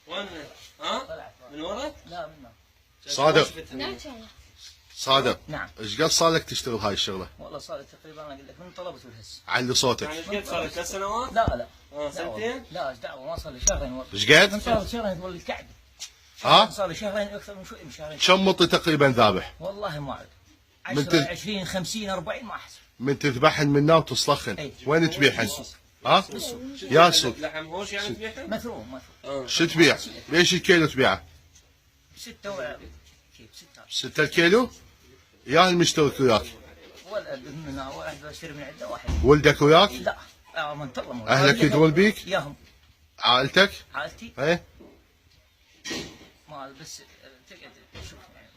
وين؟ ها؟ من ورا؟ لا منه. صادق. صادق. نعم. ايش قد صار لك تشتغل هاي الشغله؟ والله صار تقريبا انا اقول لك من طلبت والهس. علي صوتك. يعني ايش قد صار لك 3 سنوات؟ لا سنتين؟ لا ايش دعوه ما صار لي شهرين والله. ايش قد؟ صار لي شهرين والله الكعب. ها؟ صار لي شهرين اكثر من شوي من شهرين. كم مطي تقريبا ذابح؟ والله ما اعرف. من 10 20 50 40 ما احسب. من تذبحن منا وتصلخن. أي. وين تبيعهن؟ ها؟ يا سوق. لحم هوش يعني تبيعهم؟ مثروم. شو تبيع؟ ليش الكيلو تبيعه؟ 6 كيف 6. 6 الكيلو؟ يا المشترك وياك؟ ولا من واحد بشتري من عنده واحد. ولدك وياك؟ لا من طلع. اهلك يدرون بيك؟ ياهم. عائلتك؟ عائلتي؟ ايه؟ ما بس تقعد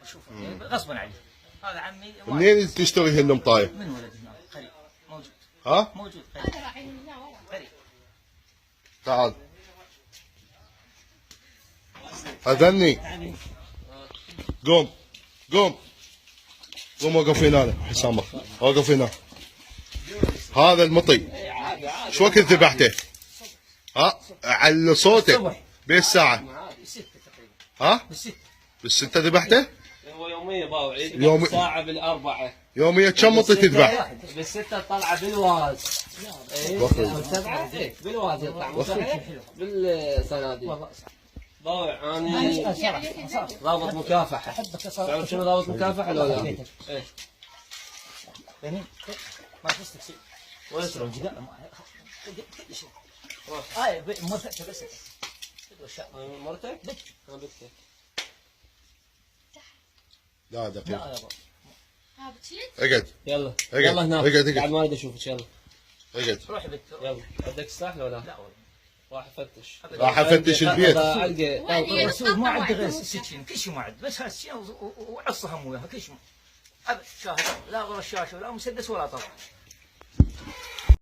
تشوف غصبا علي. هذا عمي. منين تشتري هالمطايه؟ من ولد هنا قريب موجود. ها؟ موجود قريب. قريب. تعال. اذني. قوم قوم قوم وقف هنا حسامك، وقف هنا. هذا المطي شو وقت ذبحته؟ ها؟ على صوتك. بالساعة؟ بالستة تقريبا. ها؟ بالستة. بالستة ذبحته؟ هو يوميا باوع يومي- ساعة بالأربعة. يوميا كم مطي تذبح؟ بالستة طلعة بالواز. بالسبعة بالواز يطلع مو صحيح؟ بالصناديق. والله ضايع انا ضابط مكافحة. احبك يا تعرف شنو ضابط مكافحة ولا لا؟ ايش؟ يعني ما تستك شيء. وين تروح؟ كل شيء. هاي مرتك بس. مرتك؟ بك. بكتك. لا لا دقيقة. يا بابا. اقعد يلا اقعد. يلا هناك. اقعد. بعد ما اريد اشوفك يلا. اقعد. روح بك. يلا عندك سلاح ولا لا؟ لا والله. راح افتش. راح افتش البيت. علقة. الرسول ما عنده غير سكين كل شيء ما عنده بس هالسكين وعصهم وياها كل شيء. ابد شاهد لا غير الشاشه ولا مسدس ولا طلق.